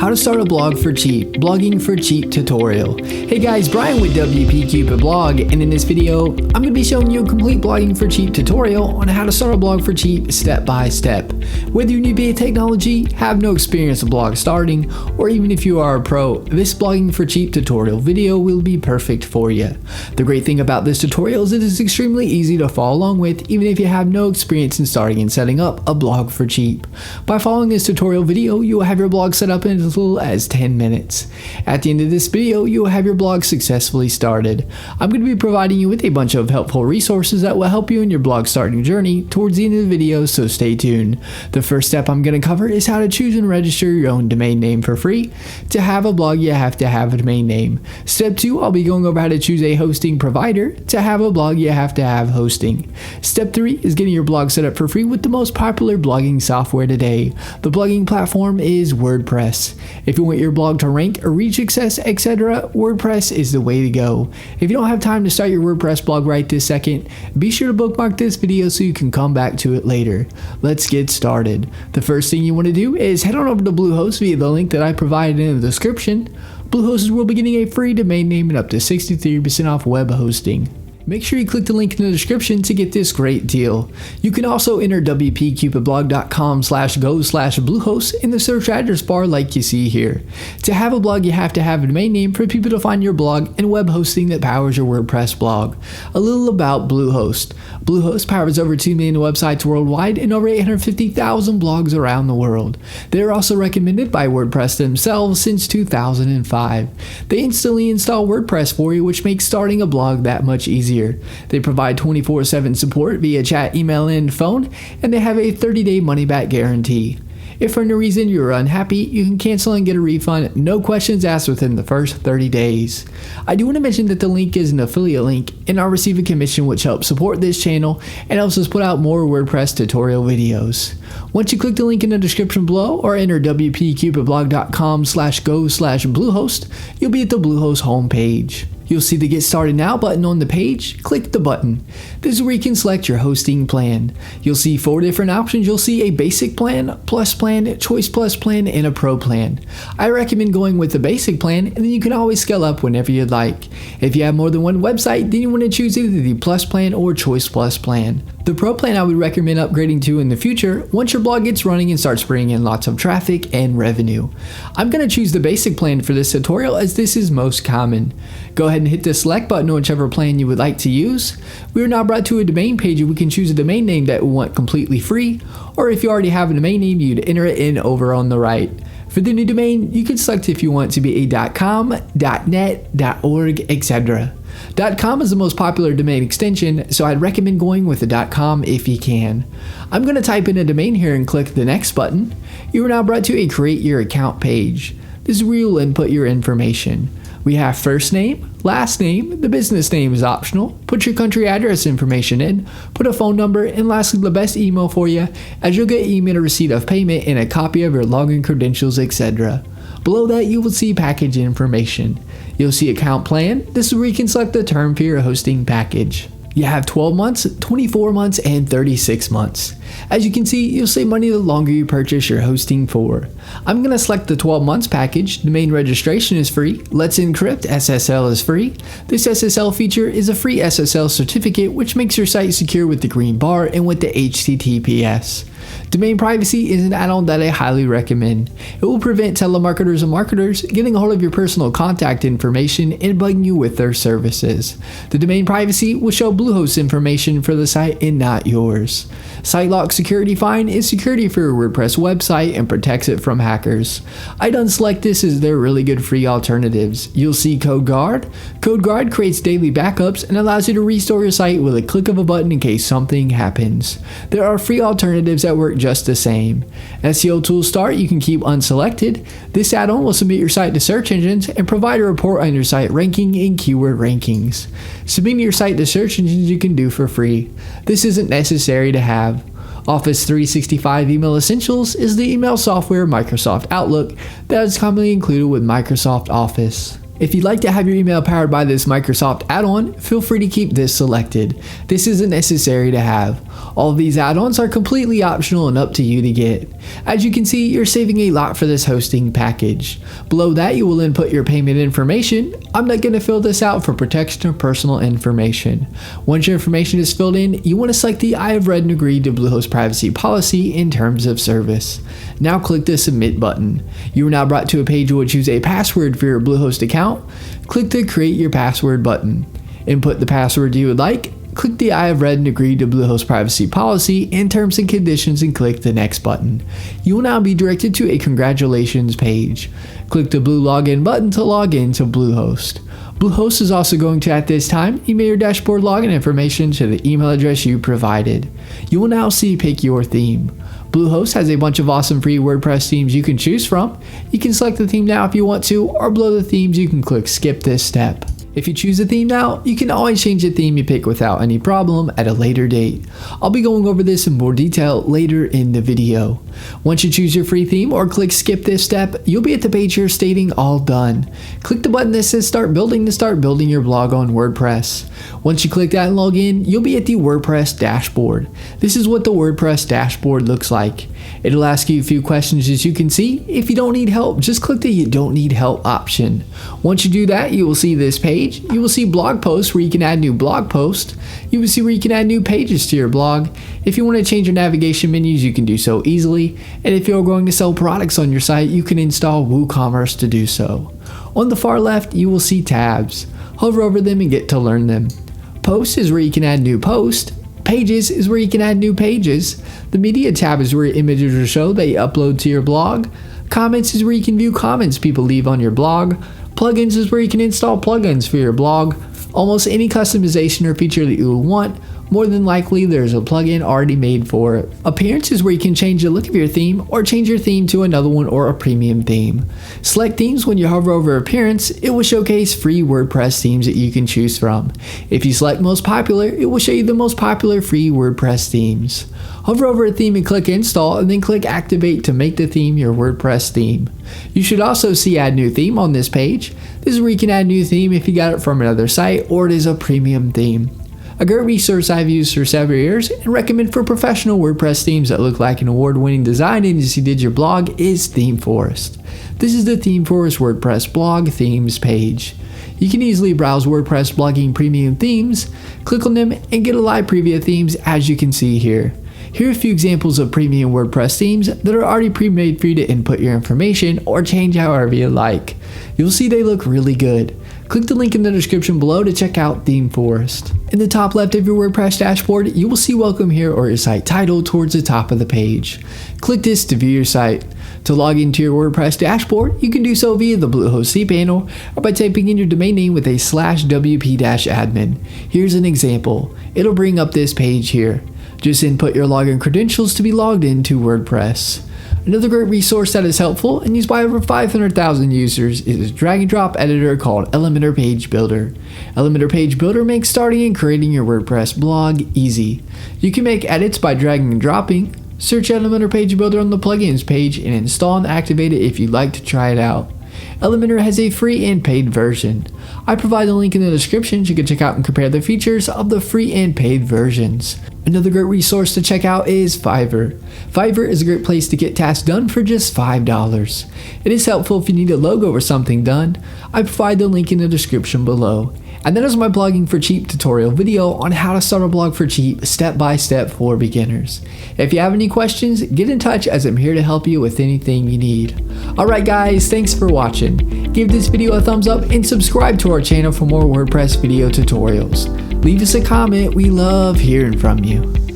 How to start a blog for cheap, blogging for cheap tutorial. Hey guys, Brian with WP Cupid Blog, and in this video, I'm going to be showing you a complete blogging for cheap tutorial on how to start a blog for cheap step by step. Whether you need to be a technology, have no experience with blog starting, or even if you are a pro, this blogging for cheap tutorial video will be perfect for you. The great thing about this tutorial is it is extremely easy to follow along with, even if you have no experience in starting and setting up a blog for cheap. By following this tutorial video, you will have your blog set up in as little as 10 minutes. At the end of this video, you will have your blog successfully started. I'm going to be providing you with a bunch of helpful resources that will help you in your blog starting journey towards the end of the video, so stay tuned. The first step I'm going to cover is how to choose and register your own domain name for free. To have a blog, you have to have a domain name. Step 2, I'll be going over how to choose a hosting provider. To have a blog, you have to have hosting. Step 3 is getting your blog set up for free with the most popular blogging software today. The blogging platform is WordPress. If you want your blog to rank or reach success, etc., WordPress is the way to go. If you don't have time to start your WordPress blog right this second, be sure to bookmark this video so you can come back to it later. Let's get started. The first thing you want to do is head on over to Bluehost via the link that I provided in the description. Bluehost will be getting a free domain name and up to 63% off web hosting. Make sure you click the link in the description to get this great deal. You can also enter wpcupidblog.com/go/bluehost in the search address bar like you see here. To have a blog, you have to have a domain name for people to find your blog and web hosting that powers your WordPress blog. A little about Bluehost. Bluehost powers over 2 million websites worldwide and over 850,000 blogs around the world. They are also recommended by WordPress themselves since 2005. They instantly install WordPress for you, which makes starting a blog that much easier. They provide 24/7 support via chat, email, and phone, and they have a 30-day money-back guarantee. If for any reason you're unhappy, you can cancel and get a refund, no questions asked within the first 30 days. I do want to mention that the link is an affiliate link, and I'll receive a commission which helps support this channel and helps us put out more WordPress tutorial videos. Once you click the link in the description below or enter wpcupidblog.com/go/bluehost, you'll be at the Bluehost homepage. You'll see the Get Started Now button on the page. Click the button. This is where you can select your hosting plan. You'll see 4 different options. You'll see a basic plan, plus plan, choice plus plan, and a pro plan. I recommend going with the basic plan, and then you can always scale up whenever you'd like. If you have more than one website, then you want to choose either the plus plan or choice plus plan. The pro plan I would recommend upgrading to in the future once your blog gets running and starts bringing in lots of traffic and revenue. I'm going to choose the basic plan for this tutorial as this is most common. Go ahead and hit the select button on whichever plan you would like to use. We are now brought to a domain page and we can choose a domain name that we want completely free, or if you already have a domain name, you'd enter it in over on the right. For the new domain, you can select if you want to be a .com, .net, .org, etc. .com is the most popular domain extension, so I'd recommend going with the .com if you can. I'm going to type in a domain here and click the next button. You are now brought to a Create Your Account page. This is where you'll input your information. We have first name, last name, the business name is optional, put your country address information in, put a phone number, and lastly the best email for you, as you'll get email a receipt of payment and a copy of your login credentials, etc. Below that you will see package information. You'll see account plan. This is where you can select the term for your hosting package. You have 12 months, 24 months, and 36 months. As you can see, you'll save money the longer you purchase your hosting for. I'm going to select the 12 months package. Domain registration is free. Let's Encrypt SSL is free. This SSL feature is a free SSL certificate which makes your site secure with the green bar and with the HTTPS. Domain privacy is an add-on that I highly recommend. It will prevent telemarketers and marketers getting a hold of your personal contact information and bugging you with their services. The domain privacy will show Bluehost information for the site and not yours. SiteLock Security Find is security for your WordPress website and protects it from hackers. I'd unselect this as they're really good free alternatives. You'll see CodeGuard. CodeGuard creates daily backups and allows you to restore your site with a click of a button in case something happens. There are free alternatives that work just the same. SEO Tools Start you can keep unselected. This add-on will submit your site to search engines and provide a report on your site ranking and keyword rankings. Submitting your site to search engines you can do for free. This isn't necessary to have. Office 365 Email Essentials is the email software Microsoft Outlook that is commonly included with Microsoft Office. If you'd like to have your email powered by this Microsoft add-on, feel free to keep this selected. This isn't necessary to have. All of these add-ons are completely optional and up to you to get. As you can see, you're saving a lot for this hosting package. Below that, you will input your payment information. I'm not going to fill this out for protection of personal information. Once your information is filled in, you want to select the I have read and agreed to Bluehost privacy policy in terms of service. Now click the submit button. You are now brought to a page where choose a password for your Bluehost account. Click the create your password button. Input the password you would like. Click the I have read and agreed to Bluehost privacy policy in terms and conditions and click the next button. You will now be directed to a congratulations page. Click the blue login button to log in to Bluehost. Bluehost is also going to, at this time, email your dashboard login information to the email address you provided. You will now see pick your theme. Bluehost has a bunch of awesome free WordPress themes you can choose from. You can select the theme now if you want to, or below the themes you can click skip this step. If you choose a theme now, you can always change the theme you pick without any problem at a later date. I'll be going over this in more detail later in the video. Once you choose your free theme or click skip this step, you'll be at the page here stating all done. Click the button that says start building to start building your blog on WordPress. Once you click that and log in, you'll be at the WordPress dashboard. This is what the WordPress dashboard looks like. It'll ask you a few questions as you can see. If you don't need help, just click the you don't need help option. Once you do that, you will see this page. You will see blog posts where you can add new blog posts. You will see where you can add new pages to your blog. If you want to change your navigation menus, you can do so easily. And if you're going to sell products on your site, you can install WooCommerce to do so. On the far left, you will see tabs. Hover over them and get to learn them. Posts is where you can add new posts. Pages is where you can add new pages. The media tab is where your images will show that you upload to your blog. Comments is where you can view comments people leave on your blog. Plugins is where you can install plugins for your blog. Almost any customization or feature that you will want, more than likely there's a plugin already made for it. Appearance is where you can change the look of your theme or change your theme to another one or a premium theme. Select themes. When you hover over appearance, it will showcase free WordPress themes that you can choose from. If you select most popular, it will show you the most popular free WordPress themes. Hover over a theme and click install and then click activate to make the theme your WordPress theme. You should also see add new theme on this page. This is where you can add new theme if you got it from another site or it is a premium theme. A great resource I've used for several years and recommend for professional WordPress themes that look like an award-winning design agency did your blog is ThemeForest. This is the ThemeForest WordPress blog themes page. You can easily browse WordPress blogging premium themes, click on them, and get a live preview of themes as you can see here. Here are a few examples of premium WordPress themes that are already pre-made for you to input your information or change however you like. You'll see they look really good. Click the link in the description below to check out ThemeForest. In the top left of your WordPress dashboard, you will see welcome here or your site title towards the top of the page. Click this to view your site. To log into your WordPress dashboard, you can do so via the Bluehost cPanel or by typing in your domain name with a /wp-admin. Here's an example. It'll bring up this page here. Just input your login credentials to be logged into WordPress. Another great resource that is helpful and used by over 500,000 users is a drag and drop editor called Elementor Page Builder. Elementor Page Builder makes starting and creating your WordPress blog easy. You can make edits by dragging and dropping. Search Elementor Page Builder on the plugins page and install and activate it if you'd like to try it out. Elementor has a free and paid version. I provide the link in the description so you can check out and compare the features of the free and paid versions. Another great resource to check out is Fiverr. Fiverr is a great place to get tasks done for just $5. It is helpful if you need a logo or something done. I provide the link in the description below. And that is my blogging for cheap tutorial video on how to start a blog for cheap, step by step for beginners. If you have any questions, get in touch as I'm here to help you with anything you need. Alright guys, thanks for watching. Give this video a thumbs up and subscribe to our channel for more WordPress video tutorials. Leave us a comment, we love hearing from you.